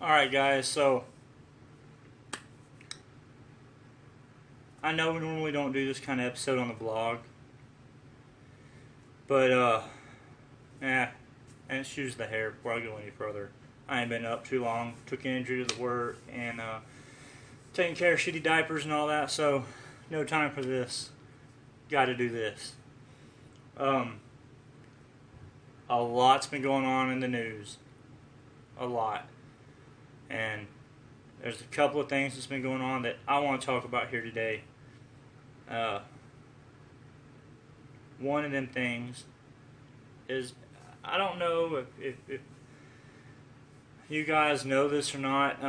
Alright guys, so I know we normally don't do this kind of episode on the vlog, but excuse the hair before I go any further. I ain't been up too long, took an injury to the work, and taking care of shitty diapers and all that, so no time for this. Gotta do this. A lot's been going on in the news. A lot. And there's a couple of things that's been going on that I want to talk about here today. One of them things is, I don't know if you guys know this or not.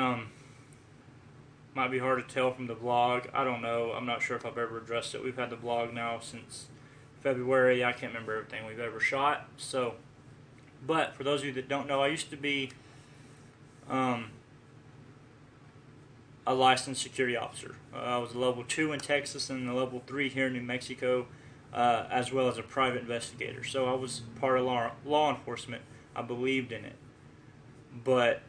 Might be hard to tell from the vlog. I don't know. I'm not sure if I've ever addressed it. We've had the vlog now since February. I can't remember everything we've ever shot. But for those of you that don't know, I used to be a licensed security officer. I was a level 2 in Texas and a level 3 here in New Mexico, as well as a private investigator. So I was part of law enforcement. I believed in it. But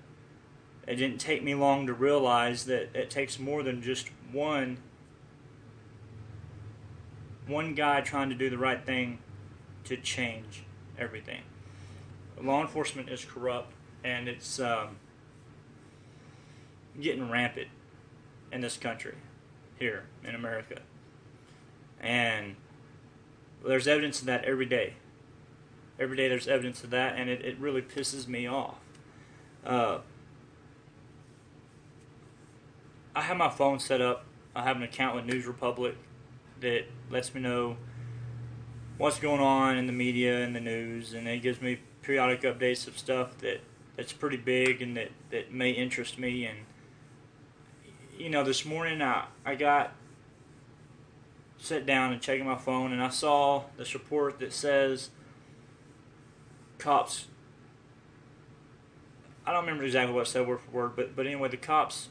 it didn't take me long to realize that it takes more than just one guy trying to do the right thing to change everything. Law enforcement is corrupt, and it's getting rampant in this country, here in America. And there's evidence of that every day. Every day there's evidence of that, and it really pisses me off. I have my phone set up. I have an account with News Republic that lets me know what's going on in the media and the news, and it gives me periodic updates of stuff that's pretty big and that may interest me. And you know, this morning I got sat down and checking my phone, and I saw this report that says cops, I don't remember exactly what it said word for word, but anyway, the cops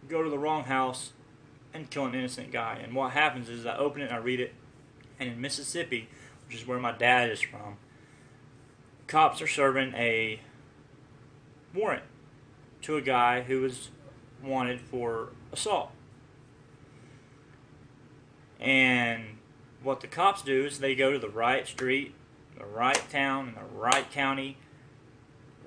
go to the wrong house and kill an innocent guy. And what happens is I open it and I read it, and in Mississippi, which is where my dad is from, cops are serving a warrant to a guy who was wanted for assault. And what the cops do is they go to the right street, the right town, and the right county,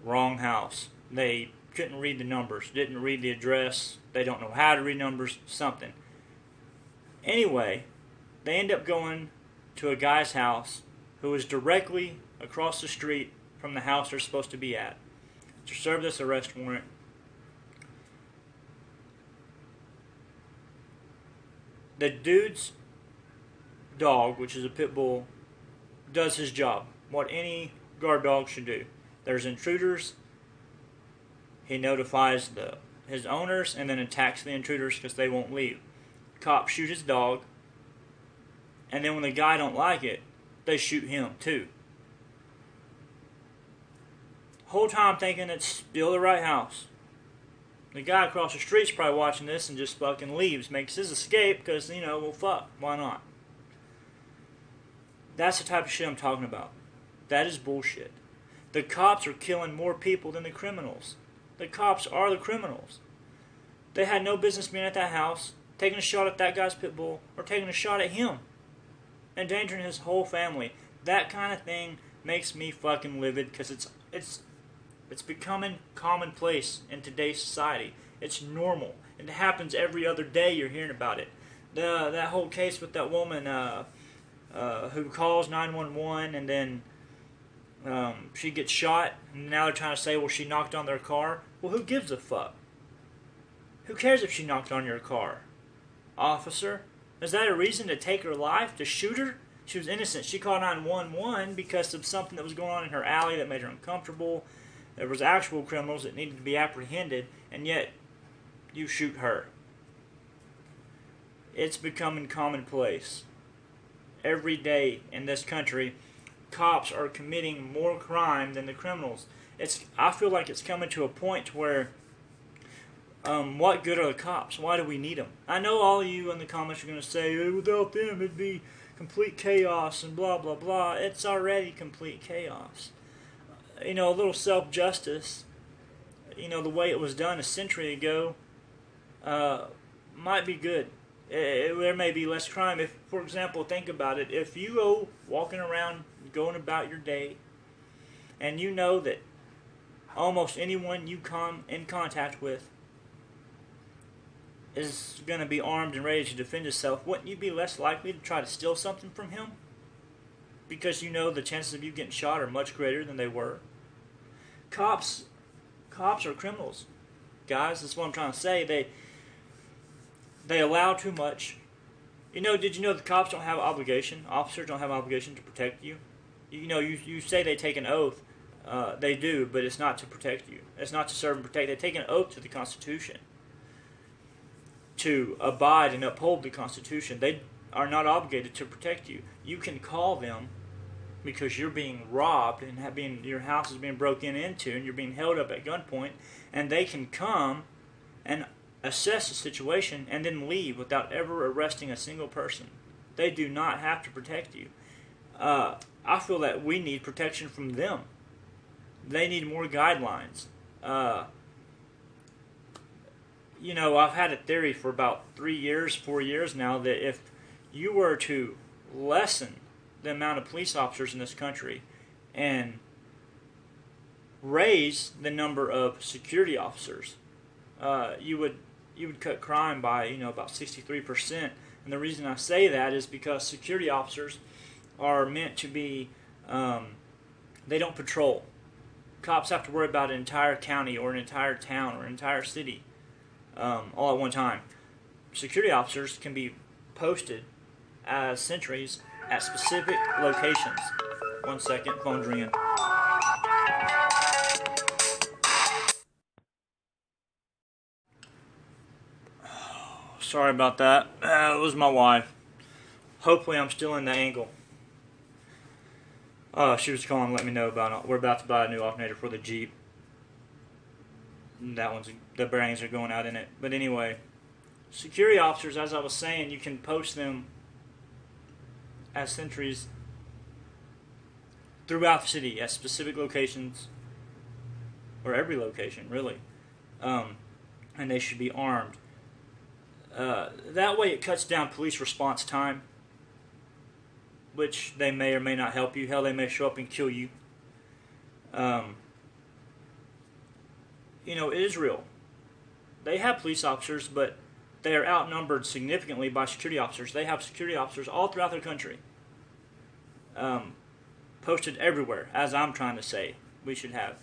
wrong house. They couldn't read the numbers, didn't read the address, they don't know how to read numbers, something. Anyway, they end up going to a guy's house who is directly across the street from the house they're supposed to be at to serve this arrest warrant. The dude's dog, which is a pit bull, does his job, what any guard dog should do. There's intruders, he notifies his owners and then attacks the intruders because they won't leave. Cops shoot his dog, and then when the guy don't like it, they shoot him too. Whole time thinking it's still the right house. The guy across the street's probably watching this and just fucking leaves, makes his escape because, you know, well, fuck, why not? That's the type of shit I'm talking about. That is bullshit. The cops are killing more people than the criminals. The cops are the criminals. They had no business being at that house, taking a shot at that guy's pit bull, or taking a shot at him, endangering his whole family. That kind of thing makes me fucking livid because it's becoming commonplace in today's society. It's normal. It happens every other day. You're hearing about it. That whole case with that woman who calls 911 and then she gets shot, and now they're trying to say, well, she knocked on their car. Well, who gives a fuck? Who cares if she knocked on your car? Officer? Is that a reason to take her life? To shoot her? She was innocent. She called 911 because of something that was going on in her alley that made her uncomfortable. There was actual criminals that needed to be apprehended, and yet you shoot her. It's becoming commonplace. Every day in this country, cops are committing more crime than the criminals. I feel like it's coming to a point where what good are the cops? Why do we need them? I know all of you in the comments are going to say, without them it'd be complete chaos and blah blah blah. It's already complete chaos. You know, a little self-justice the way it was done a century ago might be good. There may be less crime. If, for example, think about it. If you go walking around, going about your day, and you know that almost anyone you come in contact with is going to be armed and ready to defend himself, wouldn't you be less likely to try to steal something from him? Because you know the chances of you getting shot are much greater than they were. Cops are criminals, guys. That's what I'm trying to say. They allow too much. Did you know the cops don't have an obligation? Officers don't have an obligation to protect you. You say they take an oath. They do, but it's not to protect you. It's not to serve and protect. They take an oath to the Constitution to abide and uphold the Constitution. They are not obligated to protect you. You can call them because you're being robbed and your house is being broken into and you're being held up at gunpoint, and they can come and assess the situation and then leave without ever arresting a single person. They do not have to protect you. I feel that we need protection from them. They need more guidelines. I've had a theory for about 4 years now, that if you were to lessen the amount of police officers in this country and raise the number of security officers, you would cut crime by about 63%. And the reason I say that is because security officers are meant to be, they don't patrol. Cops have to worry about an entire county or an entire town or an entire city all at one time. Security officers can be posted as sentries at specific locations. 1 second, phone's ringing. Sorry about that. It was my wife. Hopefully I'm still in the angle. She was calling to let me know about it. We're about to buy a new alternator for the Jeep. The bearings are going out in it. But anyway, security officers, as I was saying, you can post them as sentries throughout the city at specific locations, or every location, really. And they should be armed. That way it cuts down police response time, which they may or may not help you. Hell, they may show up and kill you. Israel, they have police officers, but they are outnumbered significantly by security officers. They have security officers all throughout their country, posted everywhere, as I'm trying to say we should have.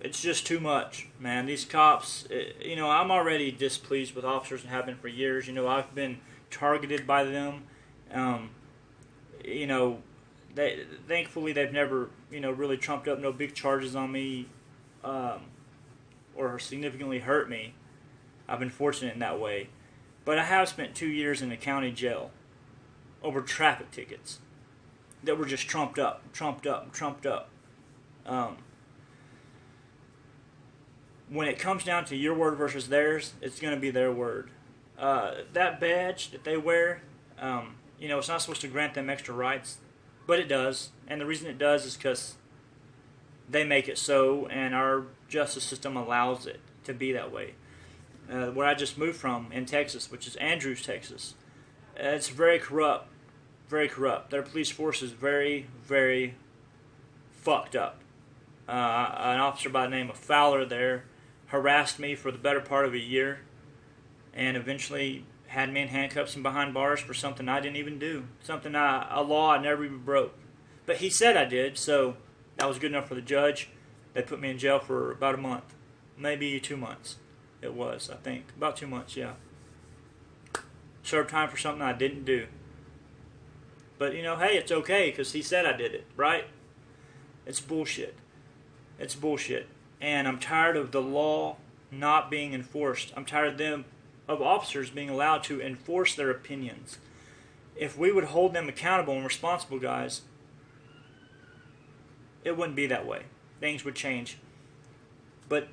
It's just too much, man. These cops, I'm already displeased with officers and have been for years. I've been targeted by them. Thankfully they've never, really trumped up no big charges on me, or significantly hurt me. I've been fortunate in that way. But I have spent 2 years in the county jail over traffic tickets that were just trumped up. When it comes down to your word versus theirs, it's going to be their word. That badge that they wear, it's not supposed to grant them extra rights, but it does. And the reason it does is because they make it so, and our justice system allows it to be that way. Where I just moved from in Texas, which is Andrews, Texas, it's very corrupt. Very corrupt. Their police force is very, very fucked up. An officer by the name of Fowler there harassed me for the better part of a year, and eventually had me in handcuffs and behind bars for something I didn't even do. A law I never even broke. But he said I did, so that was good enough for the judge. They put me in jail for about a month. Maybe 2 months. It was, I think. About 2 months, yeah. Served time for something I didn't do. But, hey, it's okay, because he said I did it, right? It's bullshit. It's bullshit. And I'm tired of the law not being enforced. I'm tired of officers being allowed to enforce their opinions. If we would hold them accountable and responsible, guys, it wouldn't be that way. Things would change. But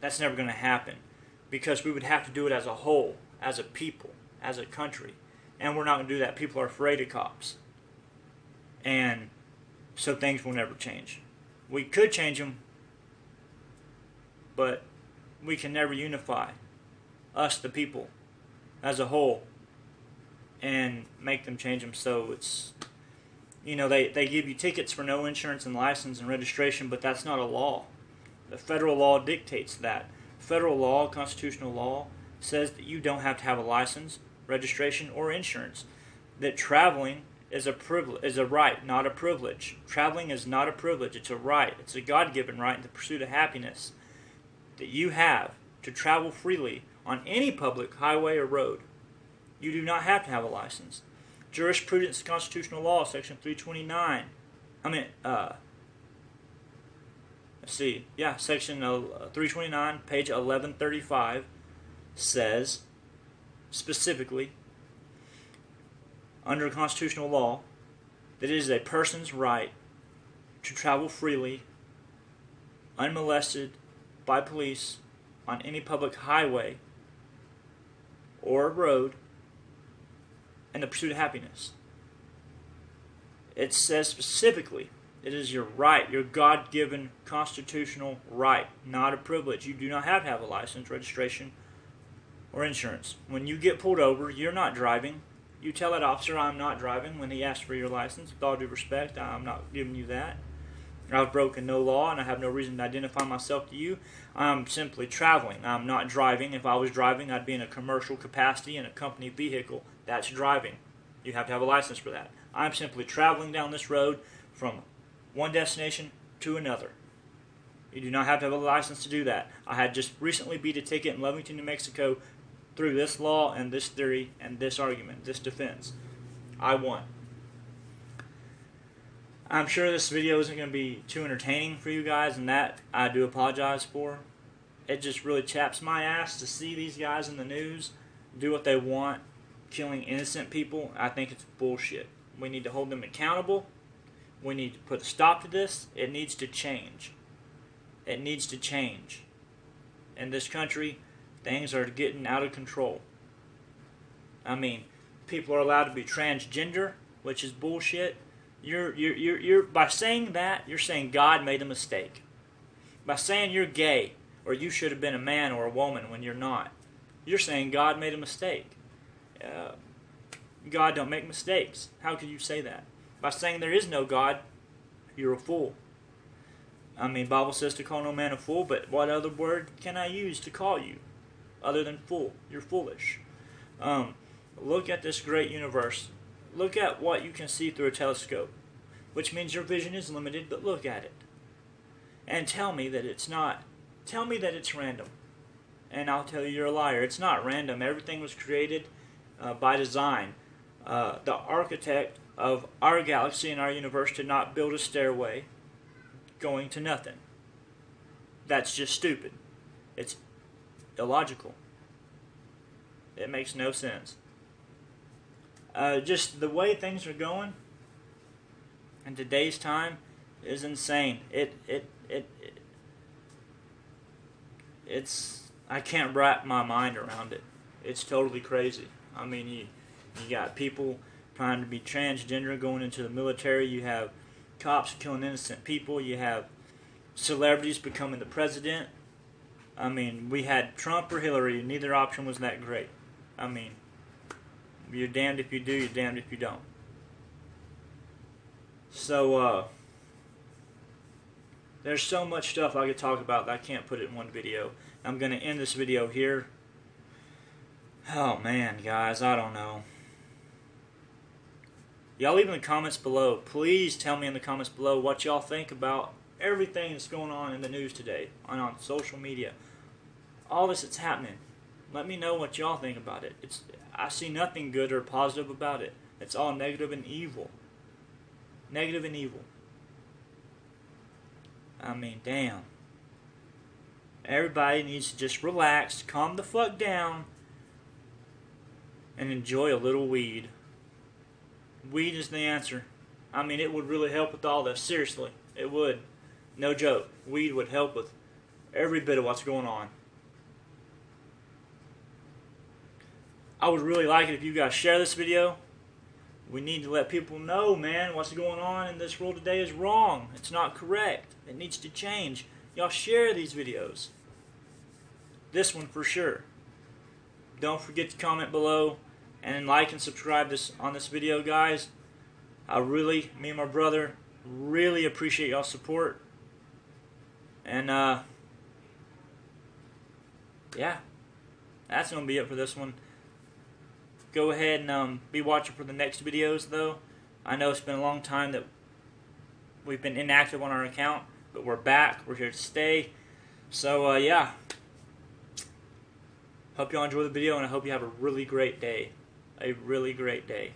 that's never going to happen, because we would have to do it as a whole, as a people, as a country. And we're not going to do that. People are afraid of cops. And so things will never change. We could change them, but we can never unify us, the people, as a whole, and make them change them. So it's, they give you tickets for no insurance and license and registration, but that's not a law. The federal law dictates that. Federal law, constitutional law, says that you don't have to have a license, registration, or insurance. That traveling is a right, not a privilege. Traveling is not a privilege, it's a right. It's a God-given right in the pursuit of happiness that you have to travel freely on any public highway or road. You do not have to have a license. Jurisprudence Constitutional Law, Section 329. Section 329, page 1135, says specifically, under constitutional law, that it is a person's right to travel freely, unmolested by police, on any public highway or road in the pursuit of happiness. It says specifically, it is your right, your God-given constitutional right, not a privilege. You do not have to have a license, registration, or insurance. When you get pulled over, you're not driving. You tell that officer, I'm not driving, when he asks for your license. With all due respect, I'm not giving you that. I've broken no law, and I have no reason to identify myself to you. I'm simply traveling. I'm not driving. If I was driving, I'd be in a commercial capacity in a company vehicle. That's driving. You have to have a license for that. I'm simply traveling down this road from one destination to another. You do not have to have a license to do that. I had just recently beat a ticket in Lovington, New Mexico through this law and this theory and this argument, this defense. I won. I'm sure this video isn't going to be too entertaining for you guys, and that I do apologize for. It just really chaps my ass to see these guys in the news do what they want, killing innocent people. I think it's bullshit. We need to hold them accountable. We need to put a stop to this. It needs to change. It needs to change. In this country, things are getting out of control. People are allowed to be transgender, which is bullshit. You're by saying that, you're saying God made a mistake. By saying you're gay, or you should have been a man or a woman when you're not, you're saying God made a mistake. God don't make mistakes. How could you say that? By saying there is no God, you're a fool. Bible says to call no man a fool, but what other word can I use to call you other than fool? You're foolish. Look at this great universe. Look at what you can see through a telescope, which means your vision is limited, but look at it. And tell me that it's not. Tell me that it's random. And I'll tell you you're a liar. It's not random. Everything was created by design. The architect of our galaxy and our universe did not build a stairway going to nothing. That's just stupid. It's illogical. It makes no sense. Just the way things are going in today's time is insane. It's I can't wrap my mind around it. It's totally crazy. You got people trying to be transgender going into the military. You have cops killing innocent people. You have celebrities becoming the president. We had Trump or Hillary. Neither option was that great. You're damned if you do, you're damned if you don't. So, there's so much stuff I could talk about that I can't put it in one video. I'm going to end this video here. Oh man, guys, I don't know. Y'all leave in the comments below. Please tell me in the comments below what y'all think about everything that's going on in the news today, on social media. All this that's happening. Let me know what y'all think about it. I see nothing good or positive about it. It's all negative and evil. Negative and evil. Damn. Everybody needs to just relax, calm the fuck down, and enjoy a little weed. Weed is the answer. It would really help with all this. Seriously, it would. No joke. Weed would help with every bit of what's going on. I would really like it if you guys share this video, We need to let people know, man, what's going on in this world today is wrong. It's not correct. It needs to change. Y'all share these videos. This one for sure. Don't forget to comment below and like and subscribe on this video, guys. Me and my brother, really appreciate y'all's support. And yeah, that's going to be it for this one. Go ahead and be watching for the next videos, though. I know it's been a long time that we've been inactive on our account, but we're back. We're here to stay. So, yeah. Hope y'all enjoy the video, and I hope you have a really great day. A really great day.